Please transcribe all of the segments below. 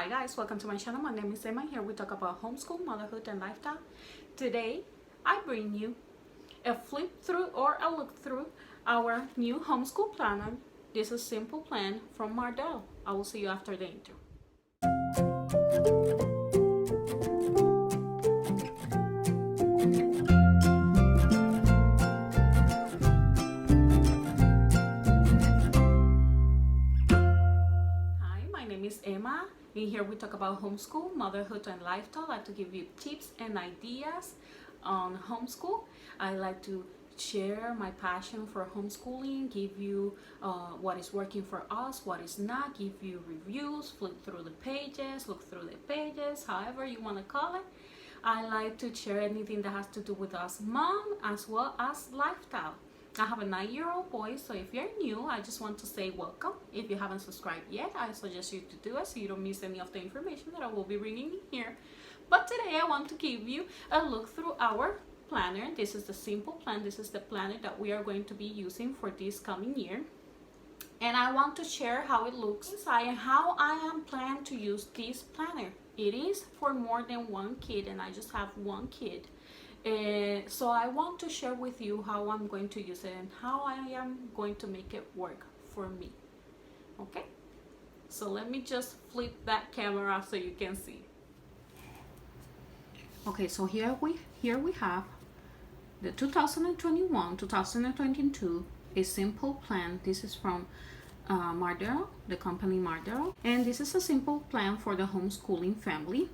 Hi guys, welcome to my channel. My name is Emma. Here we talk about homeschool, motherhood, and lifestyle. Today, I bring you a flip through or a look through our new homeschool planner. This is a simple plan from Mardel. I will see you after the intro. Emma. In here we talk about homeschool, motherhood, and lifestyle. I like to give you tips and ideas on homeschool. I like to share my passion for homeschooling, give you what is working for us, what is not, give you reviews, flip through the pages, look through the pages, however you want to call it. I like to share anything that has to do with us mom as well as lifestyle. I have a 9-year-old boy, so if you're new, I just want to say welcome. If you haven't subscribed yet, I suggest you to do it so you don't miss any of the information that I will be bringing in here. But today I want to give you a look through our planner. This is the simple plan. This is the planner that we are going to be using for this coming year. And I want to share how it looks inside and how I am planning to use this planner. It is for more than one kid, and I just have one kid. So I want to share with you how I'm going to use it and how I am going to make it work for me. Okay, so let me just flip that camera so you can see. Okay, so here we have the 2021-2022 a simple plan. This is from Mardel, the company Mardel, and this is a simple plan for the homeschooling family.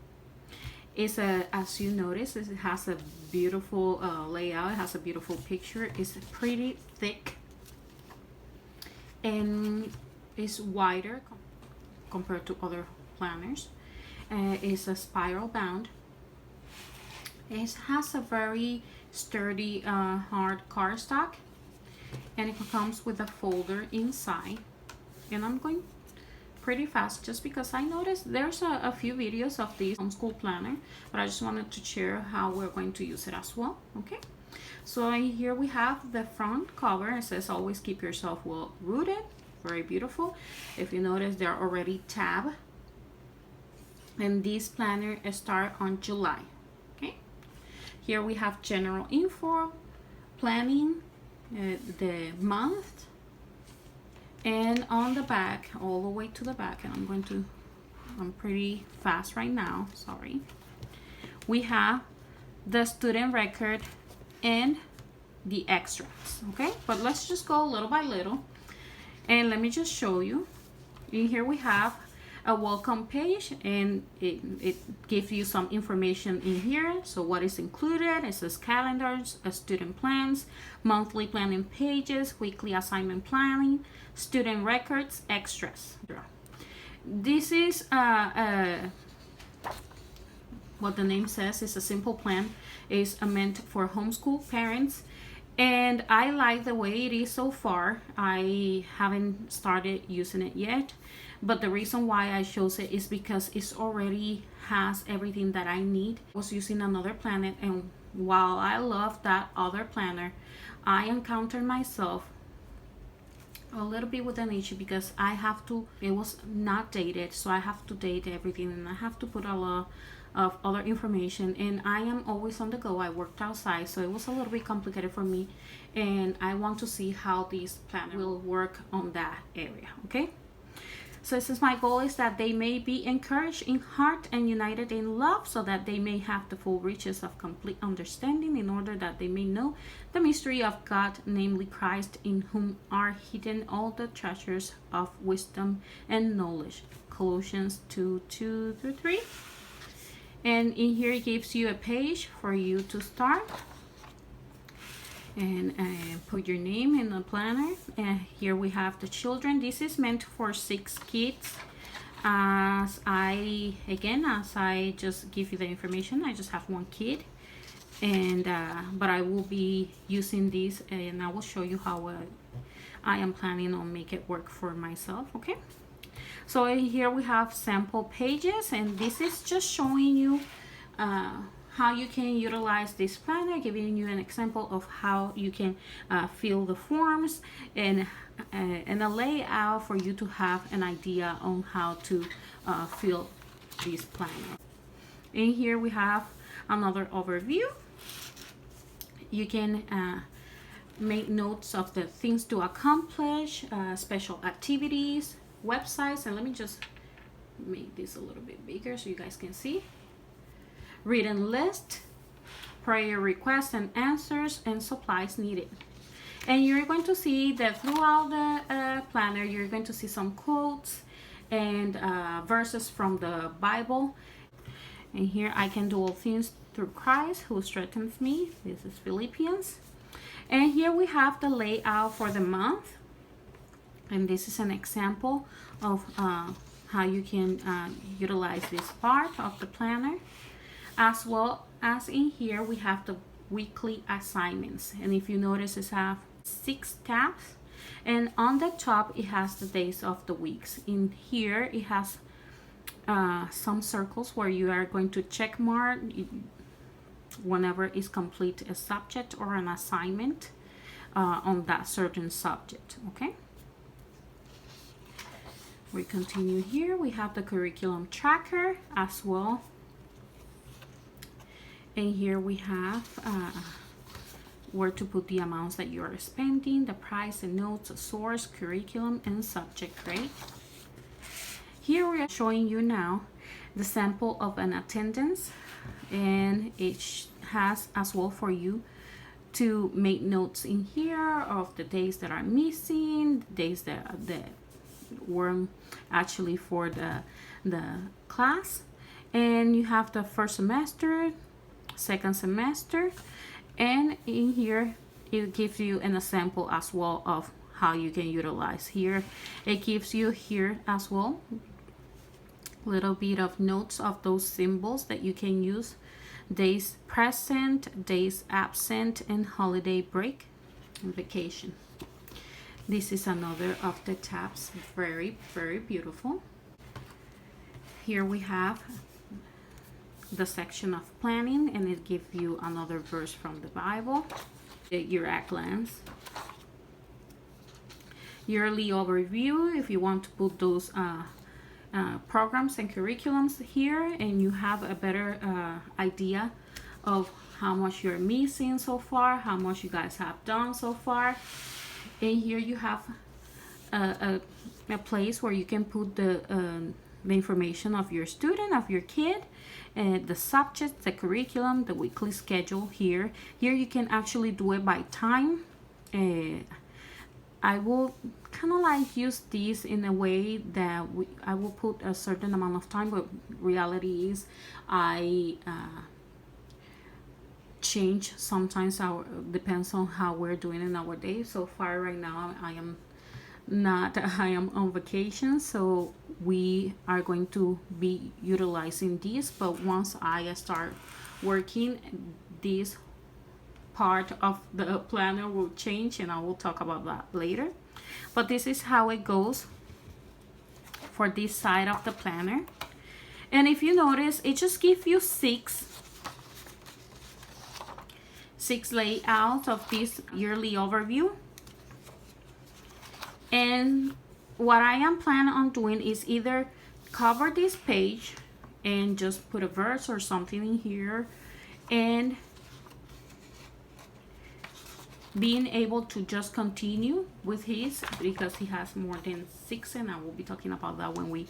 It's as you notice, it has a beautiful layout. It has a beautiful picture. It's pretty thick and it's wider compared to other planners. It's a spiral bound. It has a very sturdy hard cardstock, and it comes with a folder inside. And I'm going pretty fast just because I noticed there's a few videos of this homeschool planner, but I just wanted to share how we're going to use it as well. Okay, so here we have the front cover. It says always keep yourself well rooted. Very beautiful. If you notice, they're already tabbed, and this planner start on July. Okay, here we have general info, planning, the month, and on the back, all the way to the back, and I'm pretty fast right now, sorry. We have the student record and the extras, okay? But let's just go little by little, and let me just show you. In here we have a welcome page, and it gives you some information in here. So what is included? It says calendars, student plans, monthly planning pages, weekly assignment planning, student records, extras. This is what the name says. It's a simple plan. It's meant for homeschool parents, and I like the way it is so far. I haven't started using it yet, but the reason why I chose it is because it already has everything that I need. I was using another planner, and while I love that other planner, I encountered myself a little bit with an issue because it was not dated, so I have to date everything, and I have to put a lot of other information, and I am always on the go. I worked outside, so it was a little bit complicated for me, and I want to see how this planner will work on that area. Okay, so since my goal is that they may be encouraged in heart and united in love, so that they may have the full riches of complete understanding, in order that they may know the mystery of God, namely Christ, in whom are hidden all the treasures of wisdom and knowledge. Colossians 2:2-3. And in here it gives you a page for you to start and put your name in the planner. And here we have the children. This is meant for 6 kids. As I just give you the information, I just have one kid, and but I will be using this, and I will show you how I am planning on make it work for myself. Okay, so here we have sample pages, and this is just showing you how you can utilize this planner, giving you an example of how you can fill the forms, and a layout for you to have an idea on how to fill this planner. And here we have another overview. You can make notes of the things to accomplish, special activities, websites, and let me just make this a little bit bigger so you guys can see. Written list, prayer requests and answers, and supplies needed. And you're going to see that throughout the planner, you're going to see some quotes and verses from the Bible. And here, I can do all things through Christ who strengthens me. This is Philippians. And here we have the layout for the month. And this is an example of how you can utilize this part of the planner. As well as in here, we have the weekly assignments. And if you notice, it has 6 tabs. And on the top, it has the days of the weeks. In here, it has some circles where you are going to check mark whenever is complete a subject or an assignment on that certain subject. Okay, we continue here. We have the curriculum tracker as well, and here we have where to put the amounts that you are spending, the price and notes, source, curriculum, and subject grade. Here we are showing you now the sample of an attendance, and it has as well for you to make notes in here of the days that are missing, the days that were actually for the class. And you have the first semester, second semester, and in here it gives you an example as well of how you can utilize. Here it gives you here as well little bit of notes of those symbols that you can use: days present, days absent, and holiday break and vacation. This is another of the tabs. Very, very beautiful. Here we have the section of planning, and it gives you another verse from the Bible. The year at glance. Yearly overview, if you want to put those programs and curriculums here, and you have a better idea of how much you're missing so far, how much you guys have done so far. And here you have a place where you can put the information of your student, of your kid, the subject, the curriculum, the weekly schedule. Here you can actually do it by time. I will kind of like use these in a way that I will put a certain amount of time, but reality is I change sometimes. Depends on how we're doing it nowadays. So far right now I am on vacation, so we are going to be utilizing these, but once I start working, this part of the planner will change, and I will talk about that later. But this is how it goes for this side of the planner. And if you notice, it just gives you six layouts of this yearly overview. And what I am planning on doing is either cover this page and just put a verse or something in here, and being able to just continue with his, because he has more than 6, and I will be talking about that when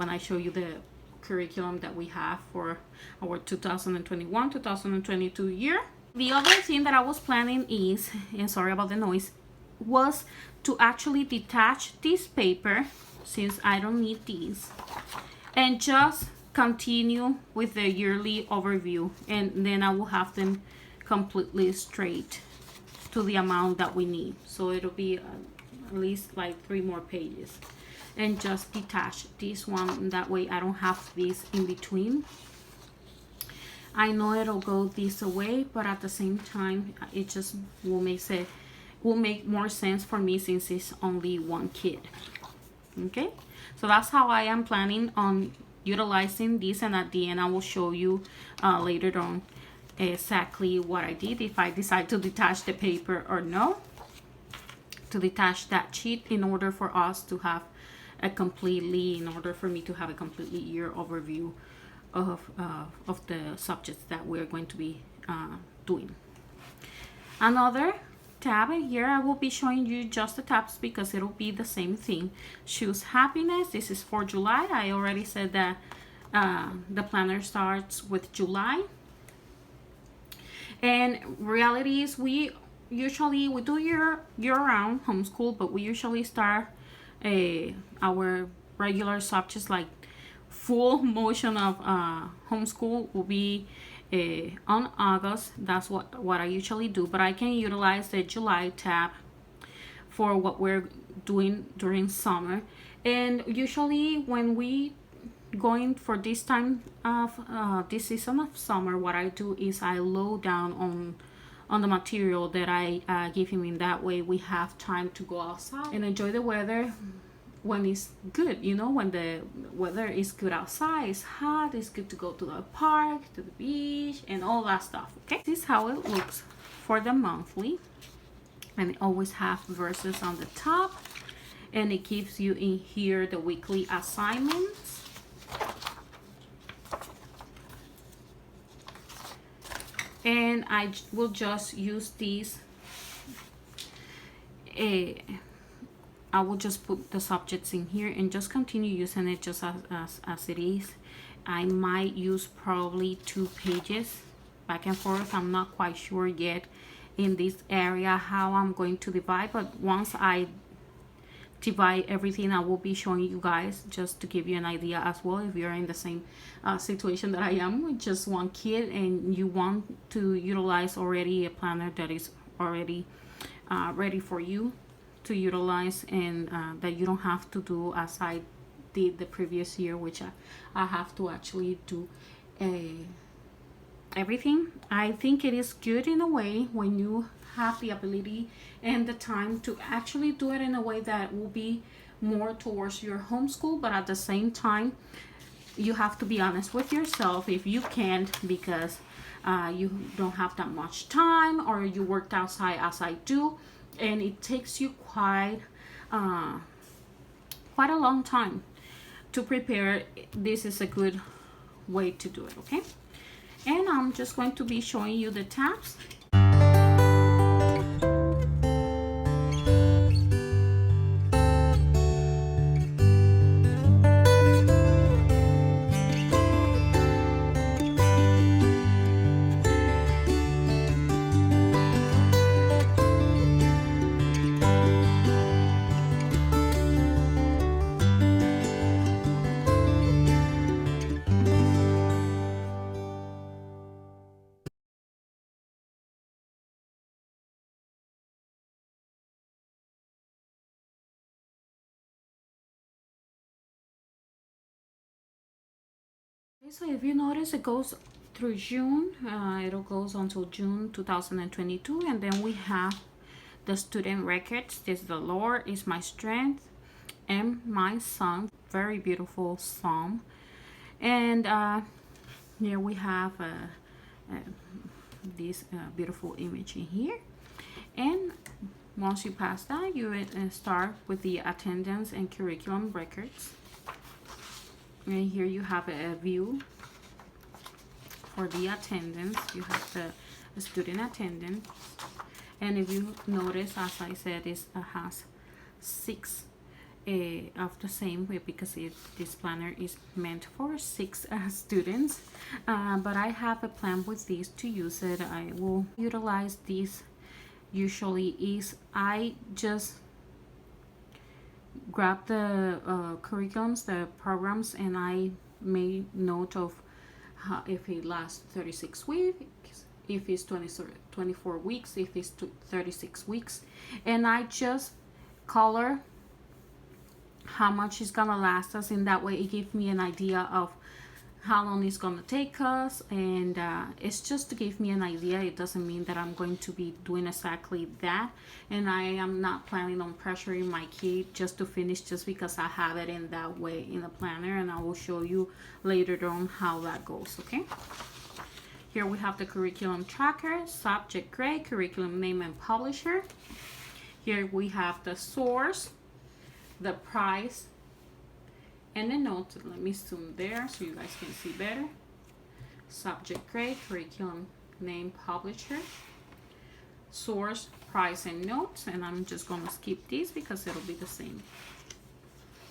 I show you the curriculum that we have for our 2021-2022 year. The other thing that I was planning is, and sorry about the noise, was to actually detach this paper, since I don't need these, and just continue with the yearly overview, and then I will have them completely straight to the amount that we need. So it'll be at least like 3 more pages, and just detach this one. That way I don't have this in between. I know it'll go this way, but at the same time it just will make more sense for me, since it's only one kid. Okay, so that's how I am planning on utilizing this, and at the end I will show you later on exactly what I did, if I decide to detach the paper or no, to detach that sheet in order for us to have in order for me to have a completely year overview of the subjects that we're going to be doing. Another tab here, I will be showing you just the tabs because it'll be the same thing. Choose happiness. This is for July. I already said that the planner starts with July. And reality is we do year-round homeschool, but we usually start our regular subjects, like full motion of homeschool will be on August. That's what I usually do, but I can utilize the July tab for what we're doing during summer. And usually when we going for this time of this season of summer, what I do is I load down on the material that I give him. In that way we have time to go outside and enjoy the weather when it's good, you know, when the weather is good outside, it's hot, it's good to go to the park, to the beach, and all that stuff. Okay, this is how it looks for the monthly, and it always have verses on the top, and it gives you in here the weekly assignments. And I will just use these. I will just put the subjects in here and just continue using it just as it is. I might use probably 2 pages back and forth. I'm not quite sure yet in this area how I'm going to divide, but once I divide everything, I will be showing you guys just to give you an idea as well. If you're in the same situation that I am with just one kid and you want to utilize already a planner that is already ready for you to utilize, and that you don't have to do as I did the previous year, which I have to actually do everything. I think it is good in a way when you have the ability and the time to actually do it in a way that will be more towards your homeschool, but at the same time you have to be honest with yourself if you can't, because you don't have that much time, or you worked outside as I do, and it takes you quite a long time to prepare. This is a good way to do it. Okay, and I'm just going to be showing you the tabs. So if you notice, it goes through June. It goes until June 2022, and then we have the student records. This is the Lord is my strength and my song. Very beautiful psalm. And here we have this beautiful image in here. And once you pass that, you start with the attendance and curriculum records. And here you have a view for the attendance. You have the student attendance, and if you notice, as I said, it has 6 of the same way, because this planner is meant for 6 students, but I have a plan with this to use it. I will utilize this. Usually is I just grab the curriculums, the programs, and I made note of how, if it lasts 36 weeks, if it's 24 weeks, if it's 36 weeks, and I just color how much it's gonna last us. In that way it gives me an idea of how long it's gonna take us, and it's just to give me an idea. It doesn't mean that I'm going to be doing exactly that, and I am not planning on pressuring my kid just to finish just because I have it in that way in the planner, and I will show you later on how that goes. Okay, here we have the curriculum tracker, subject grade, curriculum name and publisher. Here we have the source, the price, And the notes, let me zoom there so you guys can see better. Subject grade, curriculum name, publisher, source, price, and notes. And I'm just gonna skip these because it'll be the same.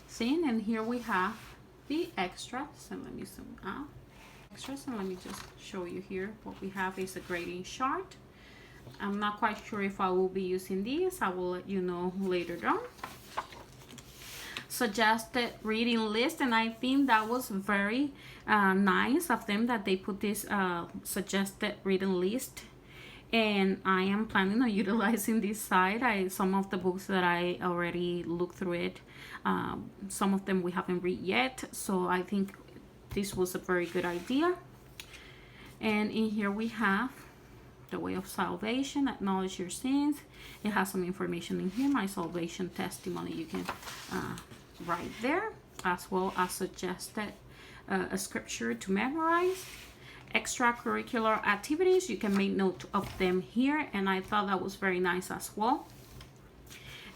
See, and here we have the extras. And let me zoom out. Extras, and let me just show you here. What we have is a grading chart. I'm not quite sure if I will be using these. I will let you know later on. Suggested reading list, and I think that was very nice of them that they put this suggested reading list, and I am planning on utilizing this site. Some of the books that I already looked through it, some of them we haven't read yet, so I think this was a very good idea. And in here we have the way of salvation, acknowledge your sins. It has some information in here, my salvation testimony. You can write there, as well as suggested a scripture to memorize. Extracurricular activities, you can make note of them here, and I thought that was very nice as well,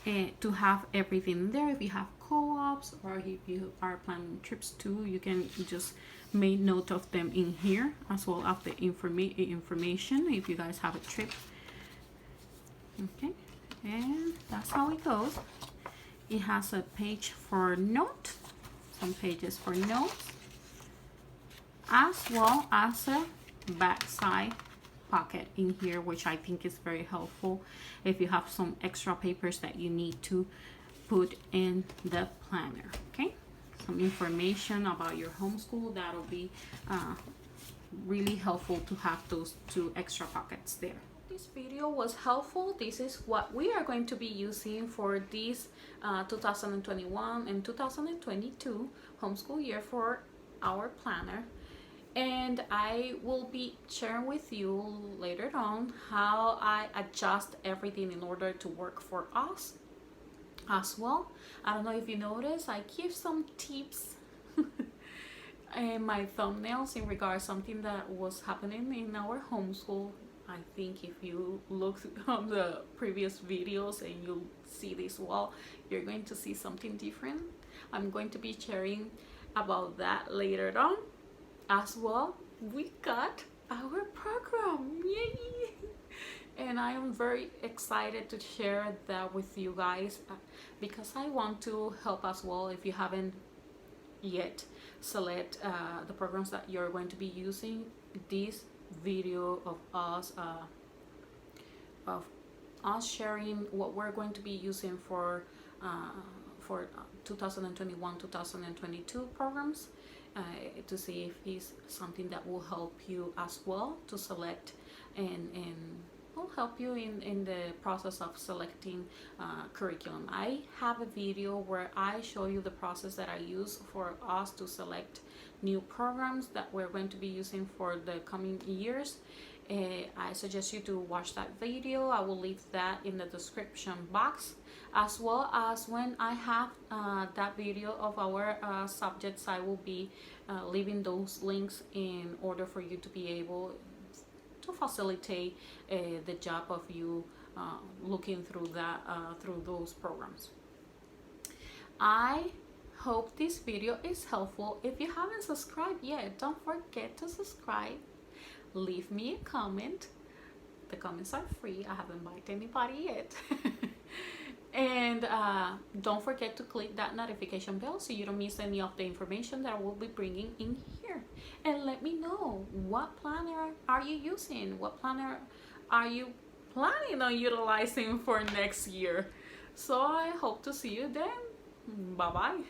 to have everything there. If you have co-ops or if you are planning trips too, you can just make note of them in here, as well as the information if you guys have a trip. Okay, and that's how it goes. It has a page for notes, some pages for notes, as well as a backside pocket in here, which I think is very helpful if you have some extra papers that you need to put in the planner. Okay, some information about your homeschool, that'll be really helpful to have those 2 extra pockets there. This video was helpful. This is what we are going to be using for this 2021 and 2022 homeschool year for our planner. And I will be sharing with you later on how I adjust everything in order to work for us as well. I don't know if you notice, I give some tips in my thumbnails in regards to something that was happening in our homeschool. I think if you look on the previous videos and you see this wall, you're going to see something different. I'm going to be sharing about that later on. As well, we got our program, yay! And I am very excited to share that with you guys, because I want to help as well. If you haven't yet select the programs that you're going to be using, this video of us sharing what we're going to be using for 2021-2022 programs, to see if it's something that will help you as well to select, and will help you in the process of selecting curriculum. I have a video where I show you the process that I use for us to select new programs that we're going to be using for the coming years. I suggest you to watch that video. I will leave that in the description box, as well as when I have that video of our subjects, I will be leaving those links in order for you to be able to facilitate the job of you looking through that through those programs. I hope this video is helpful. If you haven't subscribed yet, don't forget to subscribe. Leave me a comment. The comments are free. I haven't invited anybody yet. And don't forget to click that notification bell so you don't miss any of the information that I will be bringing in here. And let me know, what planner are you using? What planner are you planning on utilizing for next year? So I hope to see you then. Bye bye.